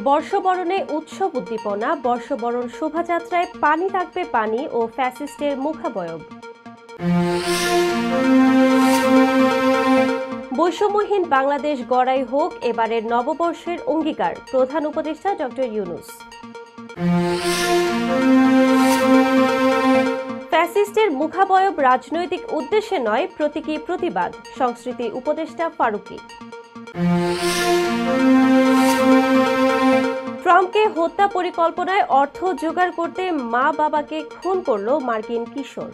বর্ষবরণে উৎসব উদ্দীপনা, বর্ষবরণ শোভাযাত্রায় পানি লাগবে পানি ও ফ্যাসিস্টের মুখাবয়ব। বৈষম্যহীন বাংলাদেশ গড়াই হোক এবারের নববর্ষের অঙ্গীকার, প্রধান উপদেষ্টা ডক্টর ইউনূস। ফ্যাসিস্টের মুখাবয়ব রাজনৈতিক উদ্দেশ্যে নয়, প্রতীকী প্রতিবাদ, সংস্কৃতি উপদেষ্টা ফারুকী। ট্রাম্পকে হত্যা পরিকল্পনায় অর্থ জোগাড় করতে মা বাবাকে খুন করল মার্কিন কিশোর।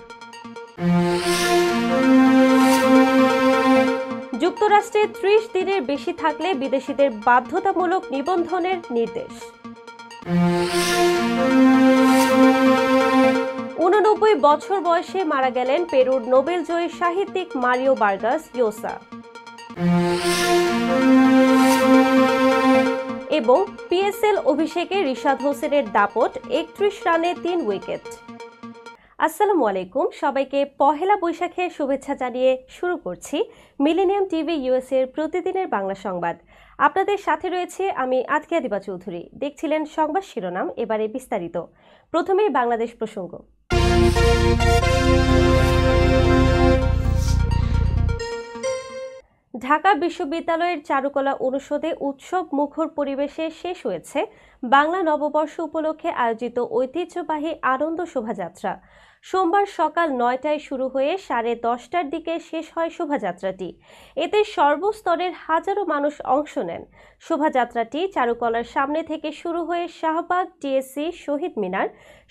যুক্তরাষ্ট্রে ৩০ দিনের বেশি থাকলে বিদেশিদের বাধ্যতামূলক নিবন্ধনের নির্দেশ। ৮৯ বছর বয়সে মারা গেলেন পেরুর নোবেলজয়ী সাহিত্যিক মারিও বার্গাস ইয়োসা। এবং পিএসএল অভিষেকে রিশাদ হোসেনের দাপট, ৩১ রানে ৩ উইকেট। আসসালামু আলাইকুম, সবাইকে পহেলা বৈশাখের শুভেচ্ছা জানিয়ে শুরু করছি মিলেনিয়াম টিভি ইউএস এর প্রতিদিনের বাংলা সংবাদ। আপনাদের সাথে রয়েছে আমি আতকিয়া দিবা চৌধুরী। দেখছিলেন সংবাদ শিরোনাম, এবারে বিস্তারিত। প্রথমেই বাংলাদেশ প্রসঙ্গ। ঢাকা বিশ্ববিদ্যালয়ের চারুকলা অনুষদে উৎসব মুখর পরিবেশে শেষ হয়েছে বাংলা নববর্ষ উপলক্ষে আয়োজিত ঐতিহ্যবাহী আনন্দ শোভাযাত্রা। সোমবার সকাল ৯টায় শুরু হয়ে 10:30টার দিকে শেষ হয় শোভাযাত্রাটি। এতে সর্বস্তরের হাজারো মানুষ অংশ নেন। শোভাযাত্রাটি চারুকলার সামনে থেকে শুরু হয়ে শাহবাগ, টিএসসি, শহীদ মিনার,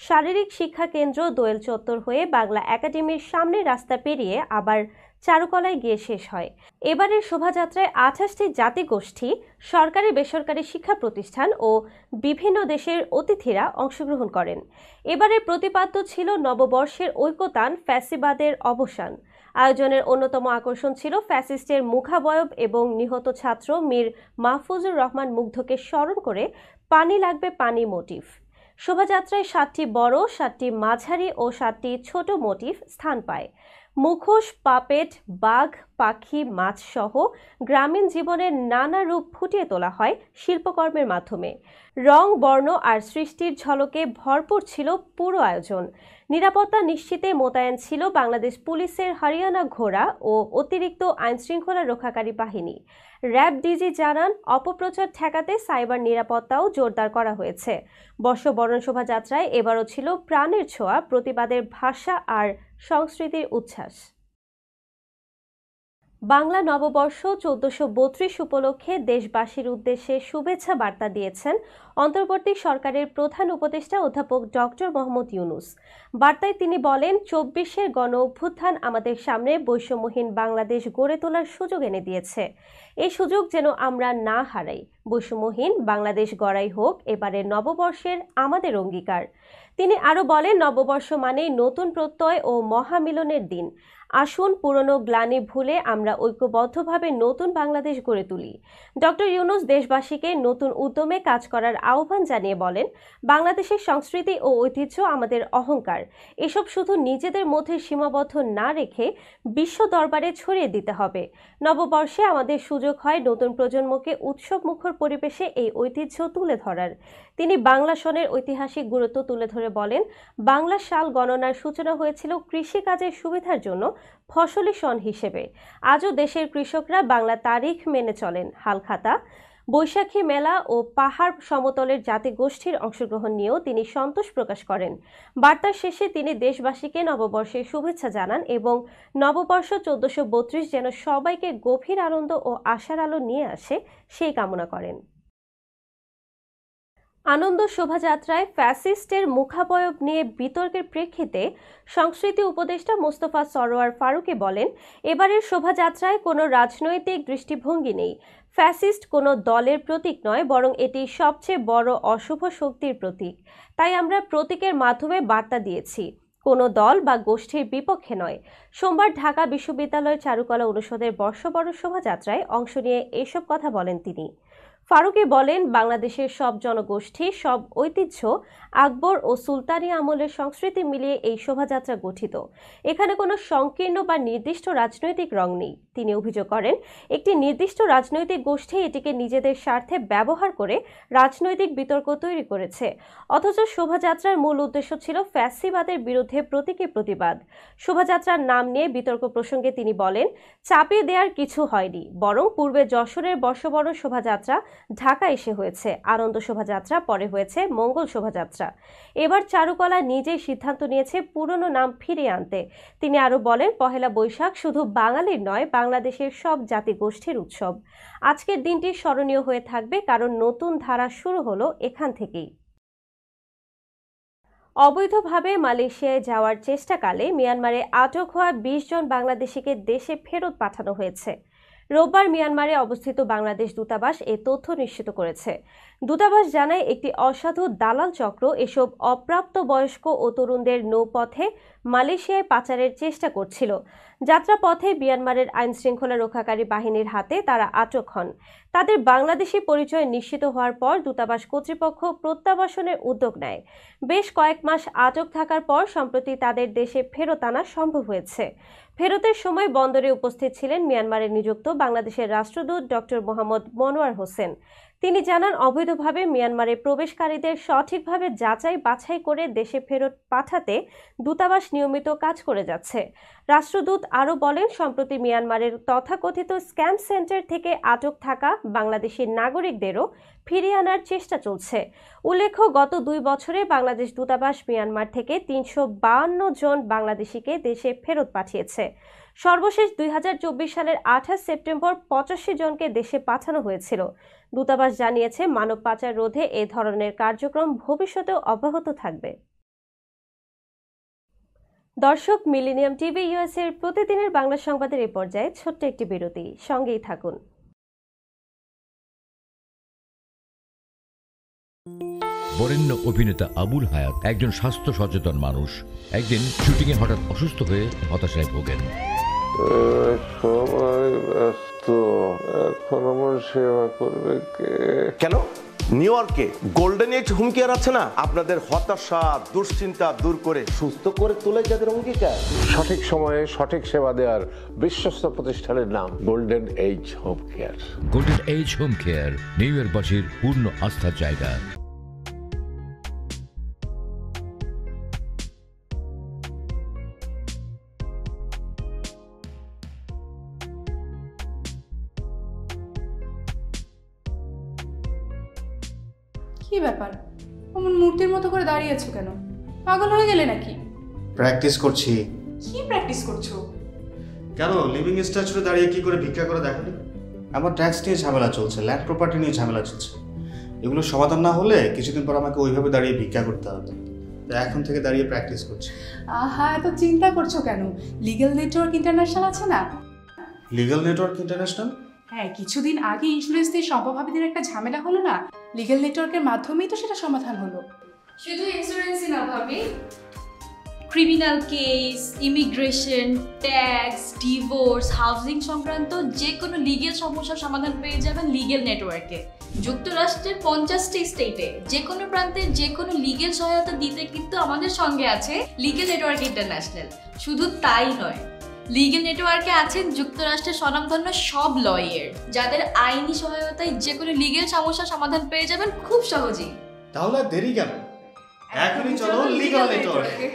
শারীরিক শিক্ষা কেন্দ্র, দোয়েল চত্বর হয়ে বাংলা একাডেমির সামনে রাস্তা পেরিয়ে আবার চারুকলায় গিয়ে শেষ হয়। এবারের শোভাযাত্রায় 28টি জাতিগোষ্ঠী, সরকারি বেসরকারি শিক্ষা প্রতিষ্ঠান ও বিভিন্ন দেশের অতিথিরা অংশগ্রহণ করেন। এবারের প্রতিপাদ্য ছিল নববর্ষের ঐকতান, ফ্যাসিবাদের অবসান। আয়োজনের অন্যতম আকর্ষণ ছিল ফ্যাসিস্টের মুখাবয়ব এবং নিহত ছাত্র মীর মাহফুজুর রহমান মুগ্ধকে স্মরণ করে পানি লাগবে পানি মোটিভ। শোভাযাত্রায় 7টি বড়, 7টি মাঝারি ও 7টি ছোট মোটিভ স্থান পায়। মুখোশ, পাপেট, বাঘ, পাখি, মাছ সহ গ্রামীণ জীবনের নানা রূপ ফুটিয়ে তোলা হয় শিল্পকর্মের মাধ্যমে। রং, বর্ণ আর সৃষ্টির ঝলকে ভরপুর ছিল পুরো আয়োজন। নিরাপত্তা নিশ্চিতে মোতায়েন ছিল বাংলাদেশ পুলিশের হরিয়ানা ঘোড়া ও অতিরিক্ত আইনশৃঙ্খলা রক্ষাকারী বাহিনী। র্যাব ডিজি জানান, অপপ্রচার ঠেকাতে সাইবার নিরাপত্তাও জোরদার করা হয়েছে। বর্ষবরণ শোভাযাত্রায় এবারও ছিল প্রাণের ছোঁয়া, প্রতিবাদের ভাষা আর সংস্কৃতির উচ্ছ্বাস। বাংলা নববর্ষ 1432 উপলক্ষে দেশবাসীর উদ্দেশ্যে শুভেচ্ছা বার্তা দিয়েছেন অন্তর্বর্তী সরকারের প্রধান উপদেষ্টা অধ্যাপক ডক্টর মোহাম্মদ ইউনূস। বার্তায় তিনি বলেন, 24-এর গণ অভ্যুত্থান আমাদের সামনে বৈষম্যহীন বাংলাদেশ গড়ে তোলার সুযোগ এনে দিয়েছে। এই সুযোগ যেন আমরা না হারাই। বৈষম্যহীন বাংলাদেশ গড়াই হোক এবারের নববর্ষের আমাদের অঙ্গীকার। তিনি আরও বলেন, নববর্ষ মানেই নতুন প্রত্যয় ও মহামিলনের দিন। আসুন পুরনো গ্লানি ভুলে আমরা ঐক্যবদ্ধভাবে নতুন বাংলাদেশ গড়ে তুলি। ডক্টর ইউনূস দেশবাসীকে নতুন উদ্যমে কাজ করার আহ্বান জানিয়ে বলেন, বাংলাদেশের সংস্কৃতি ও ঐতিহ্য আমাদের অহংকার। এসব শুধু নিজেদের মধ্যে সীমাবদ্ধ না রেখে বিশ্ব দরবারে ছড়িয়ে দিতে হবে। নববর্ষে আমাদের সুযোগ হয় নতুন প্রজন্মকে উৎসব মুখর পরিবেশে এই ঐতিহ্য তুলে ধরার। তিনি বাংলা সনের ঐতিহাসিক গুরুত্ব তুলে ধরে বলেন, বাংলা সাল গণনার সূচনা হয়েছিল কৃষিকাজের সুবিধার জন্য ফসলি সন হিসেবে। আজও দেশের কৃষকরা বাংলা তারিখ মেনে চলেন। হালখাতা, বৈশাখী মেলা ও পাহাড় সমতলের জাতিগোষ্ঠীর অংশগ্রহণ নিয়েও তিনি সন্তোষ প্রকাশ করেন। বার্তার শেষে তিনি দেশবাসীকে নববর্ষের শুভেচ্ছা জানান এবং নববর্ষ 1432 যেন সবাইকে গভীর আনন্দ ও আশার আলো নিয়ে আসে সেই কামনা করেন। আনন্দ শোভাযাত্রায় ফ্যাসিস্টের মুখাবয়ব নিয়ে বিতর্কের প্রেক্ষিতে সংস্কৃতি উপদেষ্টা মোস্তফা সরোয়ার ফারুকী বলেন, এবারের শোভাযাত্রায় কোনো রাজনৈতিক দৃষ্টিভঙ্গি নেই। ফ্যাসিস্ট কোনো দলের প্রতীক নয়, বরং এটি সবচেয়ে বড় অশুভ শক্তির প্রতীক। তাই আমরা প্রতীকের মাধ্যমে বার্তা দিয়েছি, কোনো দল বা গোষ্ঠীর বিপক্ষে নয়। সোমবার ঢাকা বিশ্ববিদ্যালয়ের চারুকলা অনুষদের বর্ষবরণ শোভাযাত্রায় অংশ নিয়ে এসব কথা বলেন তিনি। ফারুকী বলেন, বাংলাদেশের সব জনগোষ্ঠী, সব ঐতিহ্য, আকবর ও সুলতানি আমলের সংস্কৃতি মিলিয়ে এই শোভাযাত্রা গঠিত। এখানে কোনো সংকীর্ণ বা নির্দিষ্ট রাজনৈতিক রং নেই। তিনি অভিযোগ করেন, একটি নির্দিষ্ট রাজনৈতিক গোষ্ঠী এটিকে নিজেদের স্বার্থে ব্যবহার করে রাজনৈতিক বিতর্ক তৈরি করেছে। অথচ শোভাযাত্রার মূল উদ্দেশ্য ছিল ফ্যাসিবাদের বিরুদ্ধে প্রতীকী প্রতিবাদ। শোভাযাত্রার নাম নিয়ে বিতর্ক প্রসঙ্গে তিনি বলেন, চাপিয়ে দেওয়ার কিছু হয়নি, বরং পূর্বে যশোরের বর্ষবরণ শোভাযাত্রা ঢাকা এসে হয়েছে, আনন্দ শোভাযাত্রা পরে হয়েছে মঙ্গল শোভাযাত্রা। এবার চারুকলা নিজেই সিদ্ধান্ত নিয়েছে পুরনো নাম ফিরিয়ে আনতে। তিনি আরো বলেন, পহেলা বৈশাখ শুধু বাঙালির নয়, বাংলাদেশের সব জাতিগোষ্ঠীর উৎসব। আজকের দিনটি স্মরণীয় হয়ে থাকবে, কারণ নতুন ধারা শুরু হলো এখান থেকেই। অবৈধভাবে মালয়েশিয়ায় যাওয়ার চেষ্টাকালে মিয়ানমারে আটক হওয়া ২০ জন বাংলাদেশিকে দেশে ফেরত পাঠানো হয়েছে। রোববার মিয়ানমারে অবস্থিত বাংলাদেশ দূতাবাস এ তথ্য নিশ্চিত করেছে। দূতাবাস জানায়, একটি অসাধু দালাল চক্র এসব অপ্রাপ্তবয়স্ক ও তরুণদের নৌপথে মালয়েশিয়ায় পাচারের চেষ্টা করছিল। যাত্রাপথে মিয়ানমারের আইনশৃঙ্খলা রক্ষাকারী বাহিনীর হাতে তারা আটক হন। তাদের বাংলাদেশি পরিচয় নিশ্চিত হওয়ার পর দূতাবাস কর্তৃপক্ষ প্রত্যাবাসনের উদ্যোগ নেয়। বেশ কয়েক মাস আটক থাকার পর সম্প্রতি তাদের দেশে ফেরত আনা সম্ভব হয়েছে। ফেরতের সময় বন্দরে উপস্থিত ছিলেন মিয়ানমারে নিযুক্ত বাংলাদেশের রাষ্ট্রদূত ডক্টর মোহাম্মদ মনোয়ার হোসেন। তিনি জানান, অবৈধভাবে মিয়ানমারে প্রবেশকারীদের সঠিকভাবে যাচাই বাছাই করে দেশে ফেরত পাঠাতে দূতাবাস নিয়মিত কাজ করে যাচ্ছে। রাষ্ট্রদূত আরও বলেন, সম্প্রতি মিয়ানমারের তথাকথিত স্ক্যাম সেন্টার থেকে আটক থাকা বাংলাদেশি নাগরিকদেরও ফিরিয়ে আনার চেষ্টা চলছে। উল্লেখ্য, গত ২ বছরে বাংলাদেশ দূতাবাস মিয়ানমার থেকে ৩৫২ জন বাংলাদেশিকে দেশে ফেরত পাঠিয়েছে। সর্বশেষ ২০২৪ সালের ২৮ সেপ্টেম্বর ৮৫ জনকে দেশে পাঠানো হয়েছিল। দূতাবাস জানিয়েছে, মানব পাচার রোধে এ ধরনের কার্যক্রম ভবিষ্যতেও অব্যাহত থাকবে। দর্শক, মিলেনিয়াম টিভি ইউএসএ এর প্রতিদিনের বাংলা সংবাদের এই পর্যায়ে ছোট্ট একটি বিরতি, সঙ্গেই থাকুন। বরেণ্য অভিনেতা আবুল হায়াত একজন স্বাস্থ্য সচেতন মানুষ। একদিন শুটিংয়ে হঠাৎ অসুস্থ হয়ে হতাশায় ভোগেন। সবাই ব্যস্ত, এখন আমার সেবা করবে কে? কেন? নিউ ইয়র্কে গোল্ডেন এজ হোম কেয়ার আছে না, আপনাদের হতাশা দুশ্চিন্তা দূর করে সুস্থ করে তোলে যাদের অঙ্গীকার। সঠিক সময়ে সঠিক সেবা দেওয়ার বিশ্বস্ত প্রতিষ্ঠানের নাম Golden Age Home Care. Golden Age Home Care New ইয়র্কবাসীর পূর্ণ আস্থার জায়গা। কি ব্যাপার, অমন মূর্তির মতো করে দাঁড়িয়ে আছো কেন? পাগল হয়ে গেলে নাকি? প্র্যাকটিস করছি। কি প্র্যাকটিস করছো? কেন লিভিং স্ট্যাচুরে দাঁড়িয়ে কি করে ভিক্ষা করে দেখালি? আমার ট্যাক্স নিয়ে ঝামেলা চলছে, ল্যান্ড প্রপার্টি নিয়ে ঝামেলা চলছে। এগুলো সমাধান না হলে কিছুদিন পর আমাকে ওইভাবে দাঁড়িয়ে ভিক্ষা করতে হবে। এখন থেকে দাঁড়িয়ে প্র্যাকটিস করছি। আহা, এত চিন্তা করছো কেন? লিগ্যাল নেটওয়ার্ক ইন্টারন্যাশনাল আছে না? Legal network international? হ্যাঁ, কিছুদিন আগে ইন্স্যুরেন্স দিয়ে সম্পভাবীদের একটা ঝামেলা হলো না, লিগ্যাল নেটওয়ার্কের মাধ্যমেই তো সেটা সমাধান হলো। শুধু ইন্স্যুরেন্সই না ভাবি, criminal case, immigration, tax, divorce, housing সংক্রান্ত যে কোনো লিগ্যাল সমস্যার সমাধান পেয়ে যাবেন লিগ্যাল নেটওয়ার্কে। যুক্তরাষ্ট্রের 50টি স্টেটে যে কোনো প্রান্তে যে কোনো লিগ্যাল সহায়তা দিতে কিন্তু আমাদের সঙ্গে আছে লিগ্যাল নেটওয়ার্ক ইন্টারন্যাশনাল। শুধু তাই নয়, লিগ্যাল নেটওয়ার্কে আছেন যুক্তরাষ্ট্রের স্বনামধন্য সব লয়ার, যাদের আইনি সহায়তায় যে কোনো লিগ্যাল সমস্যার সমাধান পেয়ে যাবেন খুব সহজেই। তাহলে দেরি কেন? এখনই চলো লিগ্যাল নেটওয়ার্কে।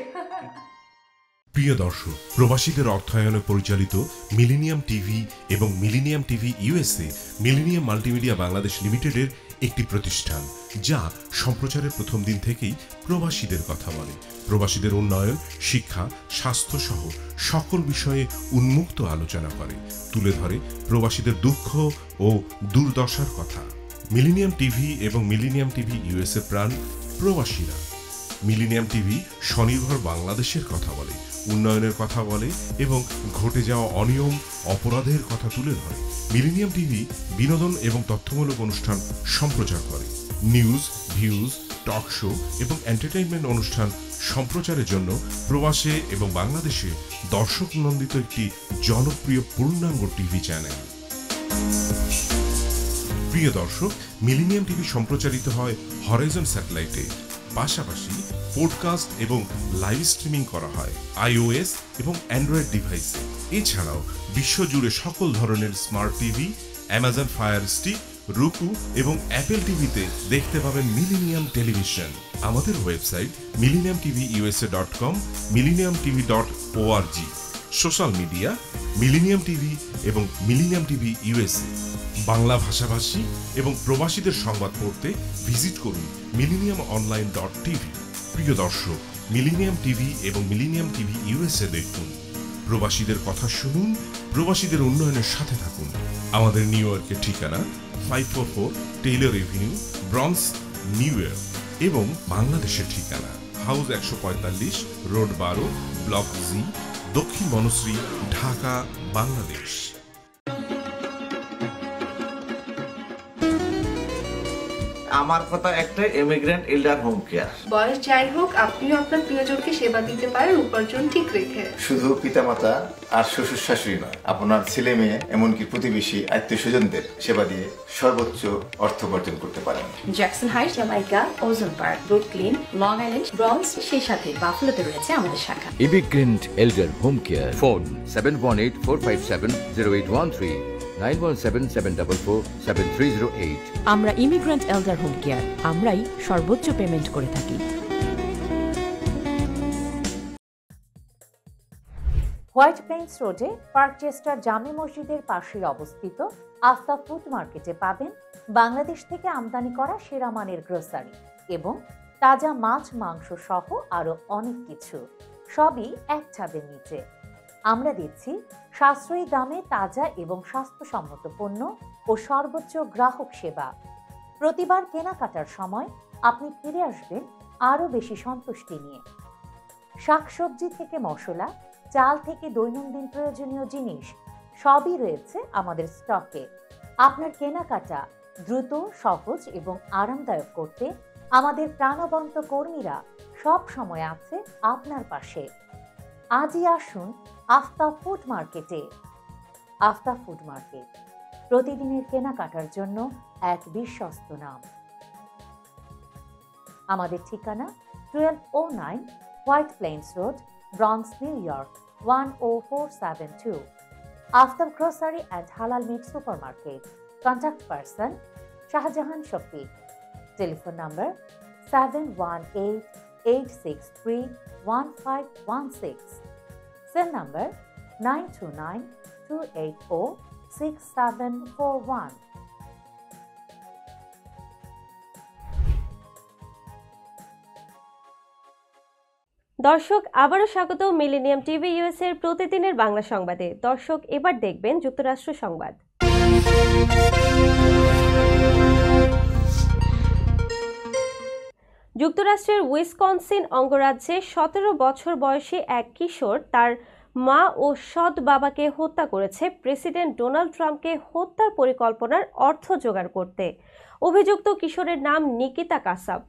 প্রিয় দর্শক, প্রবাসীদের অর্থায়নে পরিচালিত মিলেনিয়াম টিভি এবং millennium TV USA millennium multimedia Bangladesh লিমিটেডের একটি প্রতিষ্ঠান, যা সম্প্রচারের প্রথম দিন থেকেই প্রবাসীদের কথা বলে। প্রবাসীদের উন্নয়ন, শিক্ষা, স্বাস্থ্য সহ সকল বিষয়ে উন্মুক্ত আলোচনা করে, তুলে ধরে প্রবাসীদের দুঃখ ও দুর্দশার কথা। মিলেনিয়াম টিভি এবং মিলেনিয়াম টিভি ইউএসএ প্রাণ প্রবাসীরা। মিলেনিয়াম টিভি স্বনির্ভর বাংলাদেশের কথা বলে, উন্নয়নের কথা বলে এবং ঘটে যাওয়া অনিয়ম, অপরাধের কথা তুলে ধরে। মিলেনিয়াম টিভি বিনোদন এবং তথ্যমূলক অনুষ্ঠান সম্প্রচার করে। নিউজ, ভিউজ, টক শো এবং এন্টারটেইনমেন্ট অনুষ্ঠান সম্প্রচারের জন্য প্রবাসে এবং বাংলাদেশে দর্শক নন্দিত একটি জনপ্রিয় পূর্ণাঙ্গ টিভি চ্যানেল। প্রিয় দর্শক, মিলিনিয়াম টিভি সম্প্রচারিত হয় হরাইজন স্যাটেলাইটে। পাশাপাশি পডকাস্ট এবং লাইভ স্ট্রিমিং করা হয় iOS এবং অ্যান্ড্রয়েড ডিভাইসে। এছাড়াও বিশ্বজুড়ে সকল ধরনের smart TV, Amazon fire stick, রুকু এবং অ্যাপেল টিভিতে দেখতে পাবেন মিলিনিয়াম টেলিভিশন। আমাদের website millenniumtvusa.com, millenniumtv.org। Social media millennium TV এবং মিলিনিয়াম টিভি ইউএসএ। বাংলা ভাষাভাষী এবং প্রবাসীদের সংবাদ পড়তে ভিজিট করুন millenniumonline.tv। প্রিয় দর্শক, মিলিনিয়াম টিভি এবং মিলিনিয়াম টিভি ইউএসএ দেখুন। প্রবাসীদের কথা শুনুন, প্রবাসীদের উন্নয়নের সাথে থাকুন। আমাদের নিউ ইয়র্কের ঠিকানা 544 Taylor Avenue, bronze, New York এবং বাংলাদেশের ঠিকানা হাউস 145, রোড 12, ব্লক জি, দক্ষিণ বনশ্রী, ঢাকা, বাংলাদেশ। আমার কথা একটাই, ইমিগ্রেন্ট এল্ডার হোম কেয়ার। বয়স যাই হোক, আপনিও আপনার প্রিয়জনকে সেবা দিতে পারেন উপার্জন ঠিক রেখে। শুধু পিতামাতা আর শ্বশুর শাশুড়ি নয়, আপনার ছেলে মেয়ে এমনকি প্রতিবেশী আত্মীয় স্বজনদের সেবা দিয়ে সর্বোচ্চ অর্থ উপার্জন করতে পারেন। জ্যাকসন হাইট, জামাইকা, ওজন park, Brooklyn, long island, bronze, সেই সাথে বাফলোতে রয়েছে আমাদের শাখা। Immigrant এল্ডার home care. ফোন 7184570813, 9177447308। আমরা ইমিগ্রেন্ট এল্ডার হোম কেয়ার, আমরাই সর্বোচ্চ পেমেন্ট করে থাকি। হোয়াইট প্লেন্স রোডে পার্কচেস্টার জামে মসজিদের পাশে অবস্থিত আফতাব ফুড মার্কেটে পাবেন বাংলাদেশ থেকে আমদানি করা সেরা মানের গ্রোসারি এবং তাজা মাছ, মাংস সহ আরো অনেক কিছু, সবই এক ছাদের নিচে। আমরা দিচ্ছি সাশ্রয়ী দামে তাজা এবং স্বাস্থ্যসম্মত পণ্য ও সর্বোচ্চ গ্রাহক সেবা। প্রতিবার কেনাকাটার সময় আপনি ফিরে আসবেন আরো বেশি সন্তুষ্টি নিয়ে। শাকসবজি থেকে মশলা, চাল থেকে দৈনন্দিন প্রয়োজনীয় জিনিস সবই রয়েছে আমাদের স্টকে। আপনার কেনাকাটা দ্রুত, সহজ এবং আরামদায়ক করতে আমাদের প্রাণবন্ত কর্মীরা সব সময় আছে আপনার পাশে। আজই আসুন আফতাব ফুড মার্কেটে। আফতাব ফুড মার্কেট, প্রতিদিনের কেনাকাটার জন্য এক বিশ্বস্ত নাম। আমাদের ঠিকানা 1209 White Plains Road, Bronx, New York 10472। Aftab Grocery and Halal Meat Supermarket. Contact person Shahjahan Shafiq. Telephone number 7188631516। Cell number 9292806741। দর্শক, আবারও স্বাগত মিলেনিয়াম টিভি ইউএসএর প্রতিদিনের বাংলা সংবাদে। দর্শক, এবার দেখবেন যুক্তরাষ্ট্র সংবাদ। যুক্তরাষ্ট্রের উইসকনসিন অঙ্গরাজ্যে 17 বছর বয়সী এক কিশোর তার মা ও সৎ বাবাকে হত্যা করেছে প্রেসিডেন্ট ডোনাল্ড ট্রাম্পকে হত্যার পরিকল্পনার অর্থ জোগাড় করতে। অভিযুক্ত কিশোরের নাম নিকিতা কাসাব।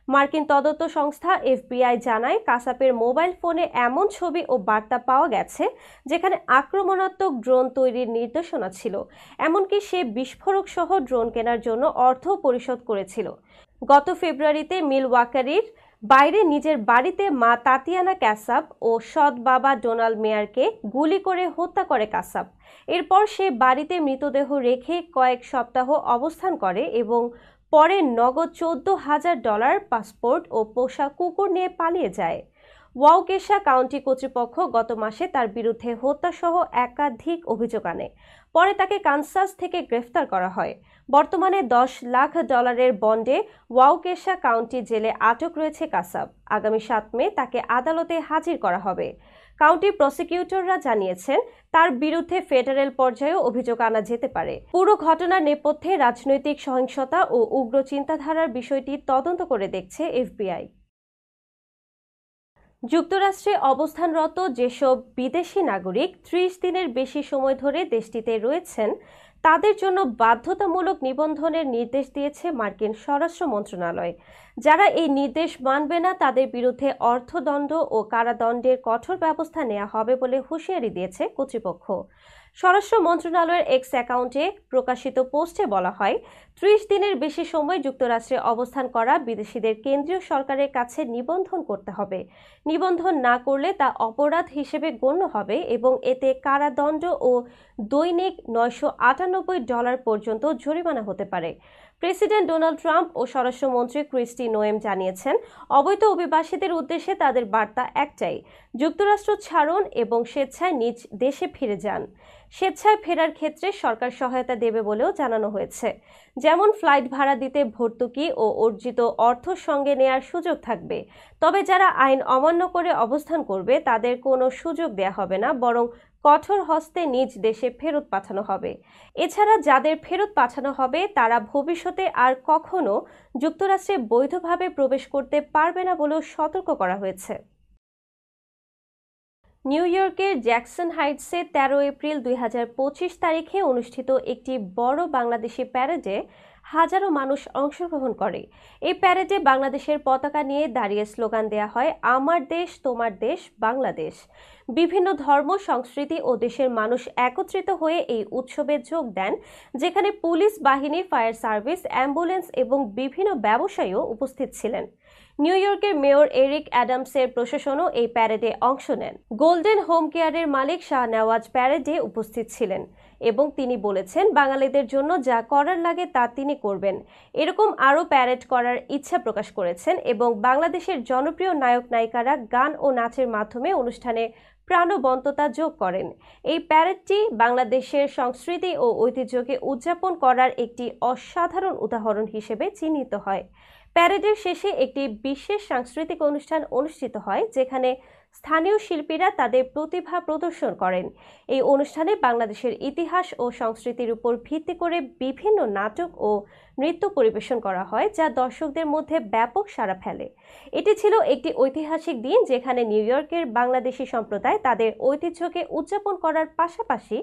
মার্কিন তদন্ত সংস্থা এফবিআই জানায়, কাসাপের মোবাইল ফোনে এমন ছবি ও বার্তা পাওয়া গেছে যেখানে আক্রমণাত্মক ড্রোন তৈরির নির্দেশনা ছিল। এমনকি সে বিস্ফোরক সহ ড্রোন কেনার জন্য অর্থ পরিশোধ করেছিল। গত ফেব্রুয়ারিতে মিলওয়াকারির বাইরে নিজের বাড়িতে মা তাতিয়ানা কাসাব ও সৎ বাবা ডোনাল্ড মেয়ারকে গুলি করে হত্যা করে কাসাব। এরপর সে বাড়িতে মৃতদেহ রেখে কয়েক সপ্তাহ অবস্থান করে এবং পরে নগদ $14,000, পাসপোর্ট ও পোষা কুকুর নিয়ে পালিয়ে যায়। ওয়াউকেশা কাউন্টি কর্তৃপক্ষ গত মাসে তার বিরুদ্ধে হত্যাসহ একাধিক অভিযোগ আনে। পরে তাকে কানসাস থেকে গ্রেফতার করা হয়। বর্তমানে $10 লাখ বন্ডে ওয়াউকেশা কাউন্টি জেলে আটক রয়েছে কাসাব। আগামী 7 মে তাকে আদালতে হাজির করা হবে। কাউন্টি প্রসিকিউটররা জানিয়েছেন, তার বিরুদ্ধে ফেডারেল পর্যায়েও অভিযোগ আনা যেতে পারে। পুরো ঘটনার নেপথ্যে রাজনৈতিক সহিংসতা ও উগ্র চিন্তাধারার বিষয়টি তদন্ত করে দেখছে এফবিআই। যুক্তরাষ্ট্রে অবস্থানরত যেসব বিদেশি নাগরিক 30 দিনের বেশি সময় ধরে দেশটিতে রয়েছেন, তাদের জন্য বাধ্যতামূলক নিবন্ধনের নির্দেশ দিয়েছে মার্কিন স্বরাষ্ট্র মন্ত্রণালয়। যারা এই নির্দেশ মানবে না, তাদের বিরুদ্ধে অর্থদণ্ড ও কারাদণ্ডের কঠোর ব্যবস্থা নেওয়া হবে বলে হুঁশিয়ারি দিয়েছে কর্তৃপক্ষ। স্বরাষ্ট্র মন্ত্রণালয়ের এক্স অ্যাকাউন্টে প্রকাশিত পোস্টে বলা হয়, ৩০ দিনের বেশি সময় যুক্তরাষ্ট্রে অবস্থান করা বিদেশিদের কেন্দ্রীয় সরকারের কাছে নিবন্ধন করতে হবে। নিবন্ধন না করলে তা অপরাধ হিসেবে গণ্য হবে এবং এতে কারাদণ্ড ও দৈনিক $998 পর্যন্ত জরিমানা হতে পারে। প্রেসিডেন্ট ডোনাল্ড ট্রাম্প ও স্বরাষ্ট্রমন্ত্রী ক্রিস্টি নোয়েম জানিয়েছেন, অবৈধ অভিবাসীদের উদ্দেশ্যে তাদের বার্তা একটাই, যুক্তরাষ্ট্র ছাড়ুন এবং স্বেচ্ছায় নিজ দেশে ফিরে যান। স্বেচ্ছায় ফেরার ক্ষেত্রে সরকার সহায়তা দেবে বলেও জানানো হয়েছে, যেমন ফ্লাইট ভাড়া দিতে ভর্তুকি ও অর্জিত অর্থ সঙ্গে নেয়ার সুযোগ থাকবে। তবে যারা আইন অমান্য করে অবস্থান করবে তাদের কোনো সুযোগ দেয়া হবে না, বরং কঠোর হস্তে নিজ দেশে ফেরত পাঠানো হবে। এছাড়া যাদের ফেরত পাঠানো হবে তারা ভবিষ্যতে আর কখনো যুক্তরাষ্ট্রে বৈধভাবে প্রবেশ করতে পারবে না বলেও সতর্ক করা হয়েছে। নিউ ইয়র্কের জ্যাকসন হাইটসে 13 এপ্রিল 2025 তারিখে অনুষ্ঠিত একটি বড় বাংলাদেশি প্যারেডে হাজারো মানুষ অংশগ্রহণ করে। এই প্যারেডে বাংলাদেশের পতাকা নিয়ে দাঁড়িয়ে স্লোগান দেয়া হয়, আমার দেশ তোমার দেশ বাংলাদেশ। বিভিন্ন ধর্ম, সংস্কৃতি ও দেশের মানুষ একত্রিত হয়ে এই উৎসবে যোগ দেন, যেখানে পুলিশ বাহিনী, ফায়ার সার্ভিস, অ্যাম্বুলেন্স এবং বিভিন্ন ব্যবসায়ীও উপস্থিত ছিলেন। নিউ ইয়র্কের মেয়র এরিক অ্যাডামসের প্রশাসনও এই প্যারেডে অংশ নেন। গোল্ডেন হোম কেয়ারের মালিক শাহনেওয়াজ প্যারেডে উপস্থিত ছিলেন এবং তিনি বলেছেন, বাঙালিদের জন্য যা করার লাগে তা তিনি করবেন। এরকম আরও প্যারেড করার ইচ্ছা প্রকাশ করেছেন এবং বাংলাদেশের জনপ্রিয় নায়ক নায়িকারা গান ও নাচের মাধ্যমে অনুষ্ঠানে প্রাণবন্ততা যোগ করেন। এই প্যারেডটি বাংলাদেশের সংস্কৃতি ও ঐতিহ্যকে উদযাপন করার একটি অসাধারণ উদাহরণ হিসেবে চিহ্নিত হয়। প্যারেডের শেষে একটি বিশেষ সাংস্কৃতিক অনুষ্ঠান অনুষ্ঠিত হয়, যেখানে স্থানীয় শিল্পীরা তাদের প্রতিভা প্রদর্শন করেন। এই অনুষ্ঠানে বাংলাদেশের ইতিহাস ও সংস্কৃতির উপর ভিত্তি করে বিভিন্ন নাটক ও নৃত্য পরিবেশন করা হয়, যা দর্শকদের মধ্যে ব্যাপক সাড়া ফেলে। এটি ছিল একটি ঐতিহাসিক দিন যেখানে নিউ ইয়র্কের বাংলাদেশি সম্প্রদায় তাদের ঐতিহ্যকে উদযাপন করার পাশাপাশি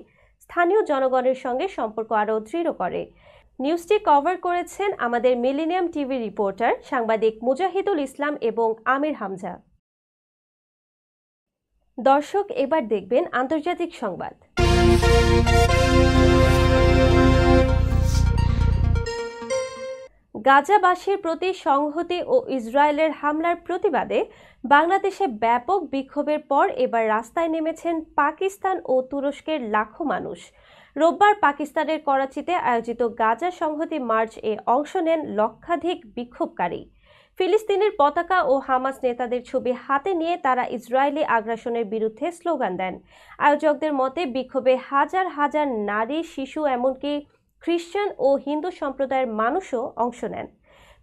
স্থানীয় জনগণের সঙ্গে সম্পর্ক আরও দৃঢ় করে। নিউজটি কভার করেছেন আমাদের মিলেনিয়াম টিভি রিপোর্টার সাংবাদিক মুজাহিদুল ইসলাম এবং আমির হামজা। দর্শক, এবার দেখবেন আন্তর্জাতিক সংবাদ। গাজাবাসীর প্রতি সংহতি ও ইসরায়েলের হামলার প্রতিবাদে বাংলাদেশে ব্যাপক বিক্ষোভের পর এবার রাস্তায় নেমেছেন পাকিস্তান ও তুরস্কের লাখো মানুষ। রোববার পাকিস্তানের করাচিতে আয়োজিত গাজা সংহতি মার্চ-এ অংশ নেন লক্ষাধিক বিক্ষোভকারী। ফিলিস্তিনের পতাকা ও হামাস নেতাদের ছবি হাতে নিয়ে তারা ইসরায়েলি আগ্রাসনের বিরুদ্ধে স্লোগান দেন। আয়োজকদের মতে বিক্ষোভে হাজার হাজার নারী, শিশু, এমনকি খ্রিস্টান ও হিন্দু সম্প্রদায়ের মানুষও অংশ নেন।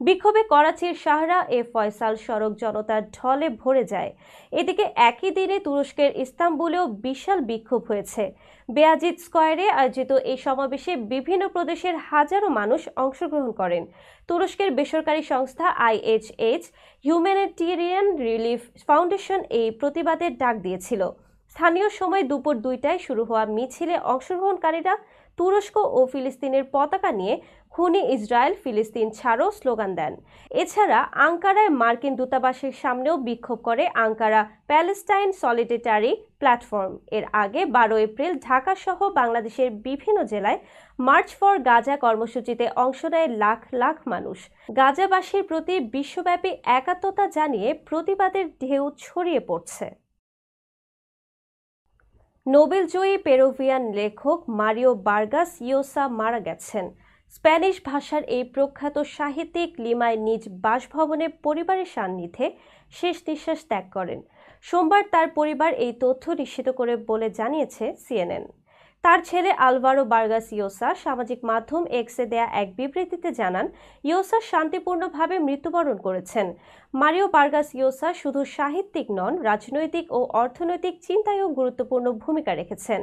বিক্ষোভে করাচির শাহরা এ ফয়সাল সড়ক জনতার ঢলে ভরে যায়। এদিকে একই দিনে তুরস্কের ইস্তাম্বুলেও বিশাল বিক্ষোভ হয়েছে। বেয়াজিদ স্কয়ারে আয়োজিত এই সমাবেশে বিভিন্ন প্রদেশের হাজারো মানুষ অংশগ্রহণ করেন। তুরস্কের বেসরকারি সংস্থা IHH হিউম্যানিটেরিয়ান রিলিফ ফাউন্ডেশন এই প্রতিবাদের ডাক দিয়েছিল। স্থানীয় সময় দুপুর 2টায় শুরু হওয়া মিছিলে অংশগ্রহণকারীরা তুরস্ক ও ফিলিস্তিনের পতাকা নিয়ে খুনি ইসরায়েল, ফিলিস্তিন ছাড়ো স্লোগান দেন। এছাড়া আঙ্কারায় মার্কিন দূতাবাসের সামনেও বিক্ষোভ করে আঙ্কারা প্যালেস্টাইন সলিডারিটি প্ল্যাটফর্ম। এর আগে 12 এপ্রিল ঢাকা সহ বাংলাদেশের বিভিন্ন জেলায় মার্চ ফর গাজা কর্মসূচিতে অংশ নেয় লাখ লাখ মানুষ। গাজাবাসীর প্রতি বিশ্বব্যাপী একাত্মতা জানিয়ে প্রতিবাদের ঢেউ ছড়িয়ে পড়ছে। নোবেলজয়ী পেরুভিয়ান লেখক মারিও বার্গাস ইয়োসা মারা গেছেন। স্প্যানিশ ভাষার এই প্রখ্যাত সাহিত্যিক লিমায় নিজ বাসভবনে পরিবারের সান্নিধ্যে শেষ নিঃশ্বাস ত্যাগ করেন। সোমবার তার পরিবার এই তথ্য নিশ্চিত করে বলে জানিয়েছে CNN। তার ছেলে আলভারো বার্গাস ইয়োসা সামাজিক মাধ্যম এক্সে দেয়া এক বিবৃতিতে জানান, ইয়োসা শান্তিপূর্ণভাবে মৃত্যুবরণ করেছেন। মারিও বার্গাস ইয়োসা শুধু সাহিত্যিক নন, রাজনৈতিক ও অর্থনৈতিক চিন্তায়ও গুরুত্বপূর্ণ ভূমিকা রেখেছেন।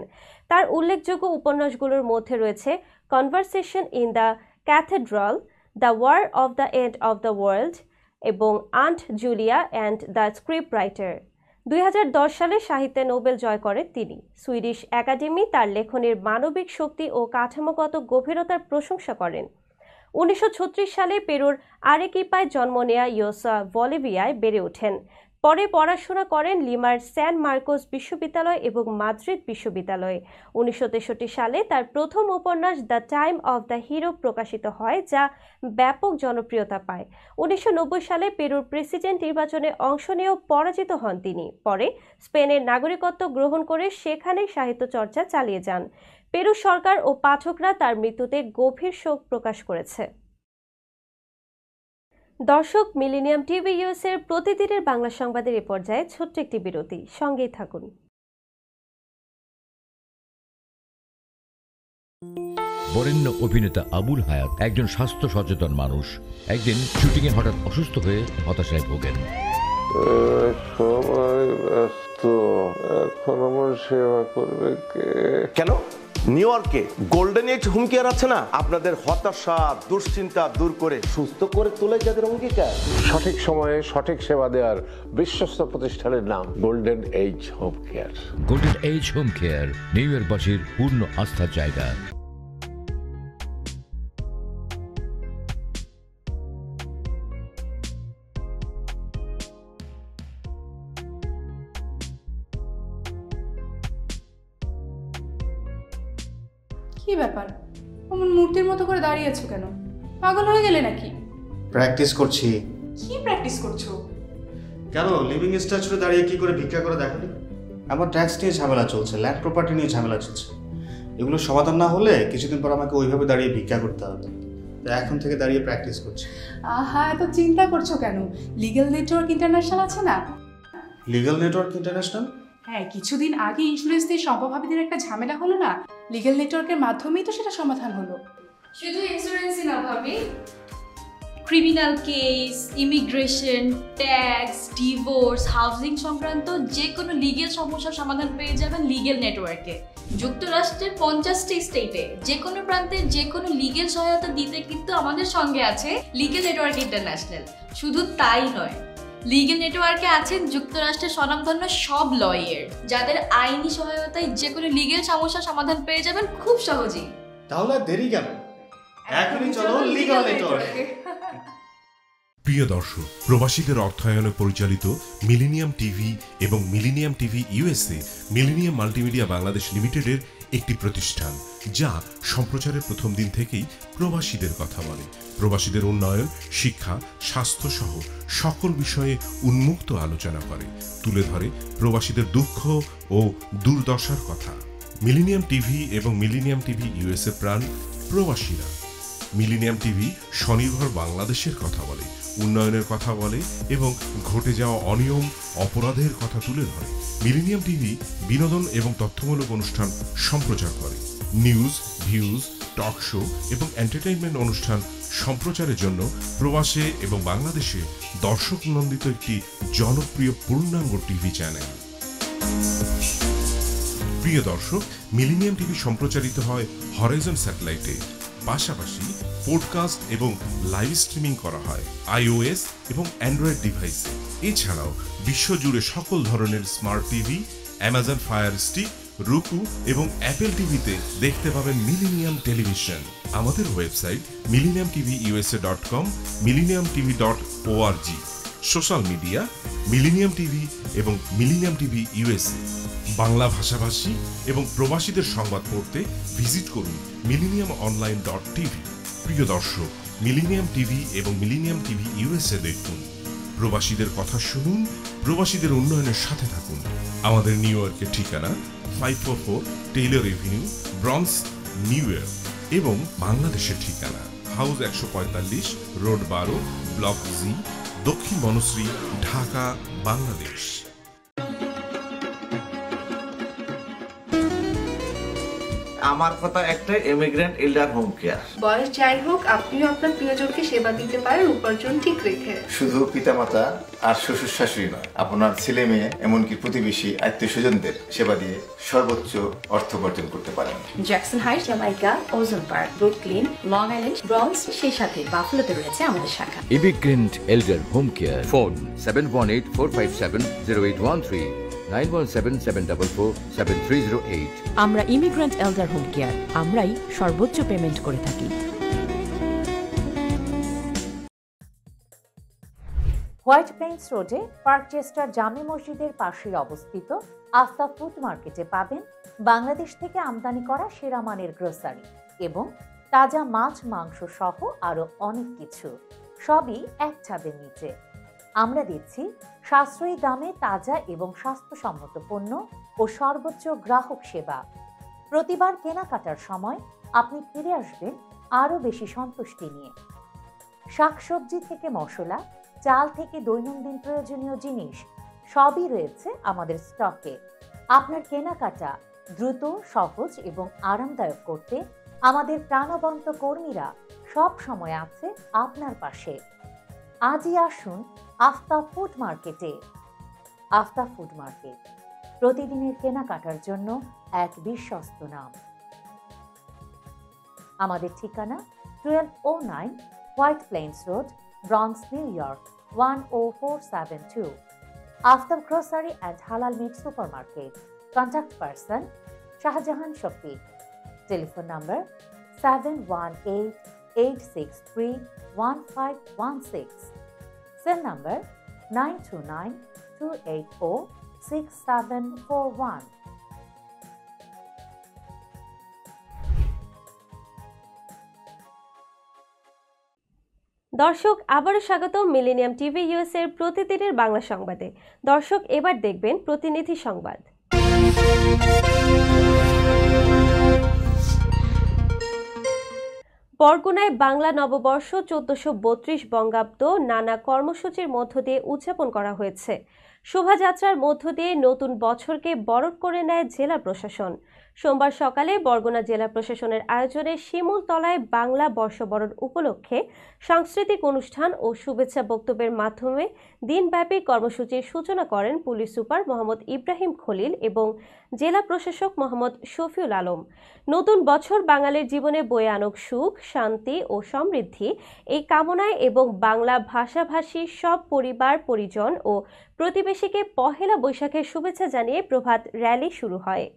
তার উল্লেখযোগ্য উপন্যাসগুলোর মধ্যে রয়েছে Conversation in the Cathedral, The War of the End of the World এবং Aunt Julia and the Scriptwriter. 2010 সালে সাহিত্যে নোবেল জয় করেন তিনি। সুইডিশ একাডেমি তার লেখনের মানবিক শক্তি ও কাঠামোগত গভীরতার প্রশংসা করেন। 1936 সালে পেরুর আরেকিপায় জন্ম নেয়া ইয়োসা বলিভিয়ায় বেড়ে ওঠেন। পরে পড়াশোনা করেন লিমার স্যান মার্কোস বিশ্ববিদ্যালয় এবং মাদ্রিদ বিশ্ববিদ্যালয়ে। 1963 সালে তার প্রথম উপন্যাস the time of the hero প্রকাশিত হয়, যা ব্যাপক জনপ্রিয়তা পায়। 1990 সালে পেরুর প্রেসিডেন্ট নির্বাচনে অংশ নিয়েও পরাজিত হন তিনি। পরে স্পেনের নাগরিকত্ব গ্রহণ করে সেখানে সাহিত্য চর্চা চালিয়ে যান। পেরু সরকার ও পাঠকরা তার মৃত্যুতে গভীর শোক প্রকাশ করেছে। দর্শক, মিলেনিয়াম টিভি ইউএস এর প্রতিদিনের বাংলা সংবাদের এ পর্যায়ে ছোট্ট একটি বিরতি, সঙ্গেই থাকুন। বরেণ্য অভিনেতা আবুল হায়াত একজন স্বাস্থ্য সচেতন মানুষ। একদিন শুটিংয়ে হঠাৎ অসুস্থ হয়ে হতাশায় ভোগেন। সবাই ব্যস্ত, এখন আমার সেবা করবে কে? কেন? নিউ ইয়র্কে গোল্ডেন এজ হোম কেয়ার আছে না, আপনাদের হতাশা দুশ্চিন্তা দূর করে সুস্থ করে তোলে যাদের অঙ্গীকার। সঠিক সময়ে সঠিক সেবা দেওয়ার বিশ্বস্ত প্রতিষ্ঠানের নাম Golden Age Home Care. Golden Age Home Care New ইয়র্কবাসীর পূর্ণ আস্থার জায়গা। কি ব্যাপার, অমন মূর্তির মতো করে দাঁড়িয়ে আছো কেন? পাগল হয়ে গেলে নাকি? প্র্যাকটিস করছি। কি প্র্যাকটিস করছো? কেন লিভিং স্ট্যাচুরে দাঁড়িয়ে কি করে ভিক্ষা করে দেখালি? আমার ট্যাক্স নিয়ে ঝামেলা চলছে, ল্যান্ড প্রপার্টি নিয়ে ঝামেলা চলছে। এগুলো সমাধান না হলে কিছুদিন পর আমাকে ওইভাবে দাঁড়িয়ে ভিক্ষা করতে হবে। তো এখন থেকে দাঁড়িয়ে প্র্যাকটিস করছি। আহা, এত চিন্তা করছো কেন? লিগ্যাল নেটওয়ার্ক ইন্টারন্যাশনাল আছে না? Legal network international? হ্যাঁ, কিছুদিন আগে ইন্স্যুরেন্স দিয়ে সম্পভাবীদের একটা ঝামেলা হলো না, লিগ্যাল নেটওয়ার্কের মাধ্যমেই তো সেটা সমাধান হলো। শুধু ইন্স্যুরেন্সই না ভাবি, criminal case, immigration, tax, divorce, housing সংক্রান্ত যে কোনো লিগেল সমস্যার সমাধান পেয়ে যাবেন লিগেল নেটওয়ার্কে। যুক্তরাষ্ট্রের 50টি স্টেটে যে কোনো প্রান্তে যে কোনো লিগেল সহায়তা দিতে কিন্তু আমাদের সঙ্গে আছে লিগেল নেটওয়ার্ক ইন্টারন্যাশনাল। শুধু তাই নয়, লিগেল নেটওয়ার্কে আছেন যুক্তরাষ্ট্রের স্বনামধন্য সব লয়ার, যাদের আইনি সহায়তায় যে কোনো লিগেল সমস্যার সমাধান পেয়ে যাবেন খুব সহজেই। তাহলে দেরি কেন? এখনই চলো লিগ্যাল নেটওয়ার্কে। প্রিয় দর্শক, প্রবাসীদের অর্থায়নে পরিচালিত মিলেনিয়াম টিভি এবং millennium TV USA millennium multimedia Bangladesh লিমিটেডের একটি প্রতিষ্ঠান, যা সম্প্রচারের প্রথম দিন থেকেই প্রবাসীদের কথা বলে। প্রবাসীদের উন্নয়ন, শিক্ষা, স্বাস্থ্য সহ সকল বিষয়ে উন্মুক্ত আলোচনা করে, তুলে ধরে প্রবাসীদের দুঃখ ও দুর্দশার কথা। মিলেনিয়াম টিভি এবং মিলেনিয়াম টিভি ইউএসএ প্রাণ প্রবাসীরা। মিলেনিয়াম টিভি স্বনির্ভর বাংলাদেশের কথা বলে, উন্নয়নের কথা বলে এবং ঘটে যাওয়া অনিয়ম, অপরাধের কথা তুলে ধরে। মিলেনিয়াম টিভি বিনোদন এবং তথ্যমূলক অনুষ্ঠান সম্প্রচার করে। নিউজ, ভিউজ, টক শো এবং এন্টারটেইনমেন্ট অনুষ্ঠান সম্প্রচারের জন্য প্রবাসে এবং বাংলাদেশে দর্শক নন্দিত একটি জনপ্রিয় পূর্ণাঙ্গ টিভি চ্যানেল। প্রিয় দর্শক, মিলেনিয়াম টিভি সম্প্রচারিত হয় হরাইজন স্যাটেলাইটে। পাশাপাশি পডকাস্ট এবং লাইভ স্ট্রিমিং করা হয় iOS এবং অ্যান্ড্রয়েড ডিভাইসে। এছাড়াও বিশ্বজুড়ে সকল ধরনের smart TV, Amazon fire stick, রুকু এবং অ্যাপেল টিভিতে দেখতে পাবেন মিলেনিয়াম টেলিভিশন। আমাদের website millenniumtvusa.com, millenniumtv.org। Social media millennium TV এবং মিলেনিয়াম টিভি ইউএসএ। বাংলা ভাষাভাষী এবং প্রবাসীদের সংবাদ পড়তে ভিজিট করুন millenniumonline.tv। প্রিয় দর্শক, মিলেনিয়াম টিভি এবং মিলেনিয়াম টিভি ইউএসএ দেখুন। প্রবাসীদের কথা শুনুন, প্রবাসীদের উন্নয়নের সাথে থাকুন। আমাদের নিউ ইয়র্কের ঠিকানা 544 Taylor Avenue, bronze, New York এবং বাংলাদেশের ঠিকানা হাউস 145, রোড 12, ব্লক জি, দক্ষিণ বনশ্রী, ঢাকা, বাংলাদেশ। আমার কথা একটাই, ইমিগ্রেন্ট এল্ডার হোম কেয়ার। বয়স যাই হোক, আপনিও আপনার প্রিয়জনকে সেবা দিতে পারেন উপার্জন ঠিক রেখে। শুধু পিতামাতা আর শ্বশুর শাশুড়ি নয়, আপনার ছেলে মেয়ে এমনকি প্রতিবেশী আত্মীয় স্বজনদের সেবা দিয়ে সর্বোচ্চ অর্থ উপার্জন করতে পারেন। জ্যাকসন হাইট, জামাইকা, ওজন park, Brooklyn, long island, bronze, সেই সাথে বাফলোতে রয়েছে আমাদের শাখা। Immigrant এল্ডার home care. ফোন 7184570813, 9177447308। আমরা ইমিগ্রেন্ট এল্ডার হোম কেয়ার, আমরাই সর্বোচ্চ পেমেন্ট করে থাকি। হোয়াইট প্লেন্স রোডে পার্কচেস্টার জামে মসজিদের পাশে অবস্থিত আস্থা ফুড মার্কেটে পাবেন বাংলাদেশ থেকে আমদানি করা সেরা মানের গ্রোসারি এবং তাজা মাছ মাংস সহ আরো অনেক কিছু, সবই এক ছাদের নিচে। আমরা দিচ্ছি সাশ্রয়ী দামে তাজা এবং স্বাস্থ্যসম্মত পণ্য ও সর্বোচ্চ গ্রাহক সেবা। প্রতিবার কেনাকাটার সময় আপনি ফিরে আসবেন আরো বেশি সন্তুষ্টি নিয়ে। শাকসবজি থেকে মশলা, চাল থেকে দৈনন্দিন প্রয়োজনীয় জিনিস সবই রয়েছে আমাদের স্টকে। আপনার কেনাকাটা দ্রুত, সহজ এবং আরামদায়ক করতে আমাদের প্রাণবন্ত কর্মীরা সব সময় আছে আপনার পাশে। আজই আসুন আফতাব ফুড মার্কেটে। আফতাব ফুড মার্কেট, প্রতিদিনের কেনাকাটার জন্য এক বিশ্বস্ত নাম। আমাদের ঠিকানা 1209 White Plains Road, Bronx, New York 10472। Aftab Grocery and Halal Meat Supermarket. Contact person Shahjahan Shafiq. Telephone number 7188631516। Cell number 9292806741। দর্শক, আবারও স্বাগত মিলেনিয়াম টিভি ইউএস এর প্রতিদিনের বাংলা সংবাদে। দর্শক, এবার দেখবেন প্রতিনিধি সংবাদ। বরগুনায় বাংলা নববর্ষ 1432 বঙ্গাব্দ নানা কর্মসূচির মধ্য দিয়ে উদযাপন করা হয়েছে। শোভাযাত্রার মধ্য দিয়ে নতুন বছরকে বরণ করে নেয় জেলা প্রশাসন। সোমবার সকালে বরগুনা জেলা প্রশাসনের আয়োজনে শিমুলতলায় বাংলা বর্ষবরণ উপলক্ষে সাংস্কৃতিক অনুষ্ঠান ও শুভেচ্ছা বক্তব্যের মাধ্যমে দিনব্যাপী কর্মসূচির সূচনা করেন পুলিশ সুপার মোহাম্মদ ইব্রাহিম খলিল এবং জেলা প্রশাসক মোহাম্মদ শফিউল আলম। নতুন বছর বাঙালির জীবনে বয়ে আনুক সুখ, শান্তি ও সমৃদ্ধি, এই কামনায় এবং বাংলা ভাষাভাষী সব পরিবার, পরিজন ও প্রতিবেশীকে পহেলা বৈশাখের শুভেচ্ছা জানিয়ে প্রভাত র্যালি শুরু হয়।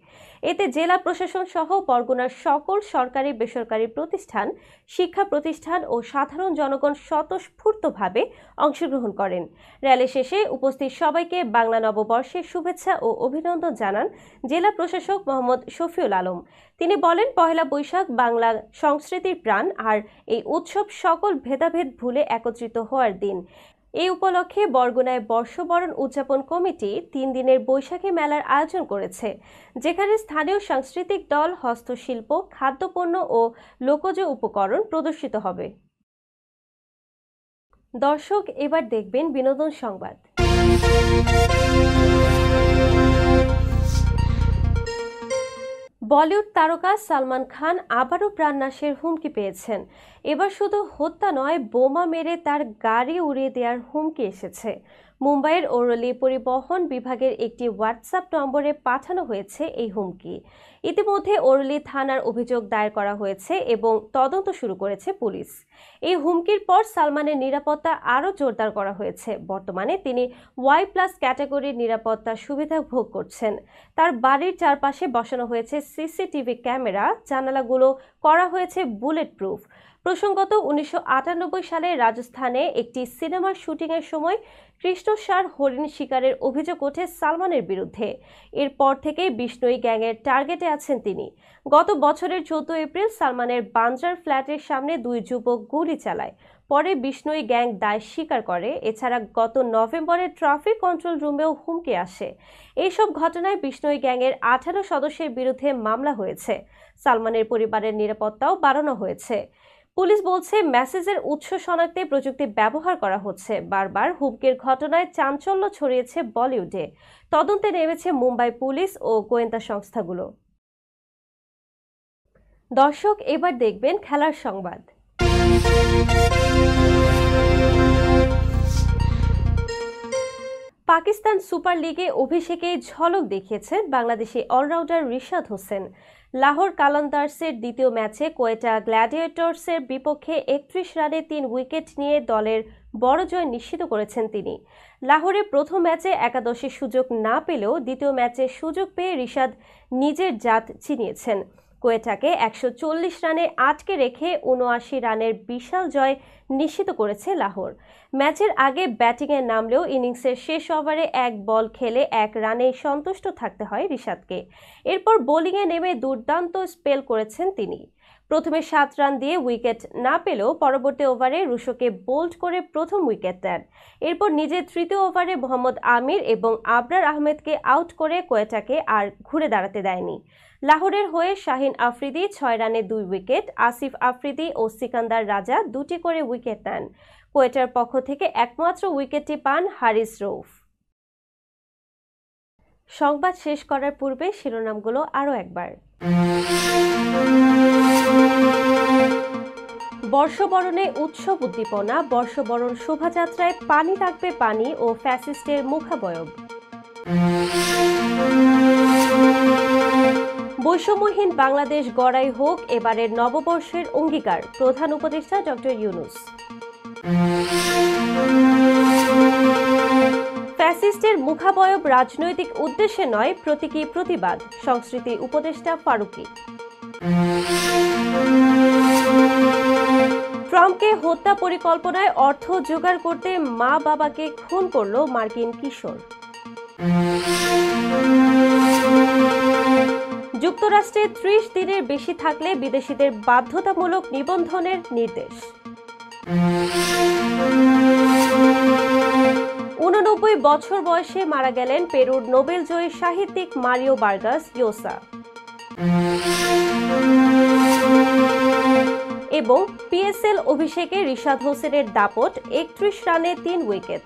এতে জেলা প্রশাসন সহ বরগুনার সকল সরকারি বেসরকারি প্রতিষ্ঠান, শিক্ষা প্রতিষ্ঠান ও সাধারণ জনগণ স্বতঃস্ফূর্তভাবে অংশগ্রহণ করেন। র্যালি শেষে উপস্থিত সবাইকে বাংলা নববর্ষের শুভেচ্ছা ও অভিনন্দন জানান জেলা প্রশাসক মোহাম্মদ শফিউল আলম। তিনি বলেন, পহেলা বৈশাখ বাংলা সংস্কৃতির প্রাণ, আর এই উৎসব সকল ভেদাভেদ ভুলে একত্রিত হওয়ার দিন। এই উপলক্ষে বরগুনায় বর্ষবরণ উদযাপন কমিটি 3 দিনের বৈশাখী মেলার আয়োজন করেছে, যেখানে স্থানীয় সাংস্কৃতিক দল, হস্তশিল্প, খাদ্যপণ্য ও লোকজ উপকরণ প্রদর্শিত হবে। দর্শক, এবার দেখবেন বিনোদন সংবাদ। বলিউড তারকা সালমান খান আবারও প্রাণনাশের হুমকি পেয়েছেন। এবার শুধু হত্যা নয়, বোমা মেরে তার গাড়ি উড়িয়ে দেওয়ার হুমকি এসেছে। মুম্বাইয়ের ওরলি পরিবহন বিভাগের একটি হোয়াটসঅ্যাপ নম্বরে পাঠানো হয়েছে এই হুমকি। ইতিমধ্যে ওরলি থানার অভিযোগ দায়ের করা হয়েছে এবং তদন্ত শুরু করেছে পুলিশ। এই হুমকির পর সালমানের নিরাপত্তা আরও জোরদার করা হয়েছে। বর্তমানে তিনি Y+ ক্যাটাগরির নিরাপত্তা সুবিধা ভোগ করছেন। তার বাড়ির চারপাশে বসানো হয়েছে সিসিটিভি ক্যামেরা, জানালাগুলো করা হয়েছে বুলেট প্রুফ। প্রসঙ্গত, 1998 সালে রাজস্থানে একটি সিনেমার শুটিংয়ের সময় কৃষ্ণসার হরিণ শিকারের অভিযোগ ওঠে সালমানের বিরুদ্ধে। এরপর থেকেই বিষ্ণুই গ্যাংয়ের টার্গেটে আছেন তিনি। গত বছরের 14 এপ্রিল সালমানের বান্দ্রার ফ্ল্যাটের সামনে 2 যুবক গুলি চালায়। পরে বিষ্ণুই গ্যাং দায় স্বীকার করে। এছাড়া গত নভেম্বরে ট্রাফিক কন্ট্রোল রুমেও হুমকি আসে। এইসব ঘটনায় বিষ্ণুই গ্যাংয়ের 18 সদস্যের বিরুদ্ধে মামলা হয়েছে। সালমানের পরিবারের নিরাপত্তাও বাড়ানো হয়েছে। পুলিশ বলছে, মেসেজের উৎস শনাক্তে প্রযুক্তি ব্যবহার করা হচ্ছে। বারবার হুমকির ঘটনায় চাঞ্চল্য ছড়িয়েছে বলিউডে। তদন্তে নেমেছে মুম্বাই পুলিশ ও গোয়েন্দা সংস্থাগুলো। দর্শক, এবার দেখবেন খেলার সংবাদ। পাকিস্তান সুপার লিগে অভিষেকে ঝলক দেখিয়েছেন বাংলাদেশি অলরাউন্ডার রিশাদ হোসেন। লাহোর কালান্দার্সের দ্বিতীয় ম্যাচে কোয়েটা গ্ল্যাডিয়েটর্সের বিপক্ষে 31 রানে 3 উইকেট নিয়ে দলের বড় জয় নিশ্চিত করেছেন তিনি। লাহোরে প্রথম ম্যাচে একাদশের সুযোগ না পেলেও দ্বিতীয় ম্যাচে সুযোগ পেয়ে রিশাদ নিজের জাত চিনিয়েছেন। কোয়েটাকে 140 রানে আটকে রেখে 79 রানের বিশাল জয় নিশ্চিত করেছে লাহোর। ম্যাচের আগে ব্যাটিংয়ে নামলেও ইনিংসের শেষ ওভারে এক বল খেলে 1 রানেই সন্তুষ্ট থাকতে হয় রিশাদকে। এরপর বোলিংয়ে নেমে দুর্দান্ত স্পেল করেছেন তিনি। প্রথমে 7 রান দিয়ে উইকেট না পেলেও পরবর্তী ওভারে রুশোকে বোল্ড করে প্রথম উইকেট দেন। এরপর নিজের তৃতীয় ওভারে মোহাম্মদ আমির এবং আবরার আহমেদকে আউট করে কোয়েটাকে আর ঘুরে দাঁড়াতে দেয়নি। লাহোরের হয়ে শাহিন আফ্রিদি 6 রানে 2 উইকেট, আসিফ আফ্রিদি ও সিকান্দার রাজা 2টি করে উইকেট নেন। কোয়েটার পক্ষ থেকে একমাত্র উইকেটটি পান হারিস রৌফ। সংবাদ শেষ করার পূর্বে শিরোনামগুলো আরও একবার। বর্ষবরণে উৎসব উদ্দীপনা, বর্ষবরণ শোভাযাত্রায় পানি লাগবে পানি ও ফ্যাসিস্টের মুখাবয়ব। বৈষম্যহীন বাংলাদেশ গড়াই হোক এবারের নববর্ষের অঙ্গীকার, প্রধান উপদেষ্টা ডক্টর ইউনূস। ফ্যাসিস্টের মুখাবয়ব রাজনৈতিক উদ্দেশ্যে নয়, প্রতীকী প্রতিবাদ, সংস্কৃতি উপদেষ্টা ফারুকী। ট্রাম্পকে হত্যা পরিকল্পনায় অর্থ জোগাড় করতে মা বাবাকে খুন করল মার্কিন কিশোর। যুক্তরাষ্ট্রে 30 দিনের বেশি থাকলে বিদেশিদের বাধ্যতামূলক নিবন্ধনের নির্দেশ। 89 বছর বয়সে মারা গেলেন পেরুর নোবেলজয়ী সাহিত্যিক মারিও বার্গাস ইয়োসা। এবং পিএসএল অভিষেকে রিশাদ হোসেনের দাপট, 31 রানে 3 উইকেট।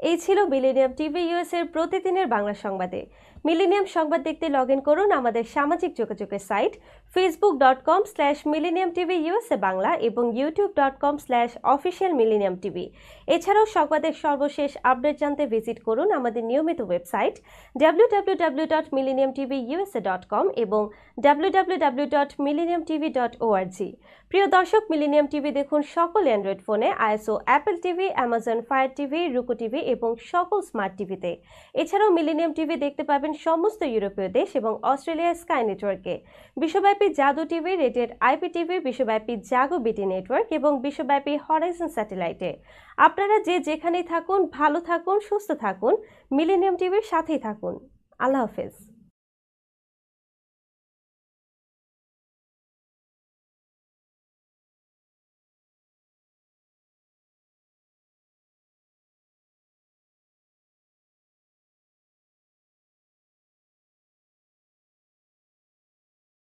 এই ছিল মিলেনিয়াম টিভি ইউএস এর প্রতিদিনের বাংলা সংবাদে। মিলেনিয়াম সংবাদ দেখতে লগ ইন করুন আমাদের সামাজিক যোগাযোগের সাইট facebook.com/millenniumtvUSA বাংলা এবং youtube.com/officialmillenniumtv। এছাড়াও সংবাদের সর্বশেষ আপডেট জানতে ভিজিট করুন আমাদের নিয়মিত ওয়েবসাইট www.millenniumtvusa.com এবং www.millenniumtv.org। প্রিয় দর্শক, মিলেনিয়াম টিভি দেখুন সকল অ্যান্ড্রয়েড ফোনে, ISO, Apple TV, Amazon Fire TV, Roku TV এবং সকল স্মার্ট টিভিতে। এছাড়াও মিলেনিয়াম টিভি দেখতে পাবেন সমস্ত ইউরোপীয় দেশ এবং অস্ট্রেলিয়ার স্কাই নেটওয়ার্কে, বিশ্বব্যাপী জাদু টিভি, রেটেড আইপি টিভি, বিশ্বব্যাপী জাগো বিটি নেটওয়ার্ক এবং বিশ্বব্যাপী হরাইজন স্যাটেলাইটে। আপনারা যে যেখানেই থাকুন, ভালো থাকুন, সুস্থ থাকুন, মিলেনিয়াম টিভির সাথেই থাকুন। আল্লাহ হাফেজ।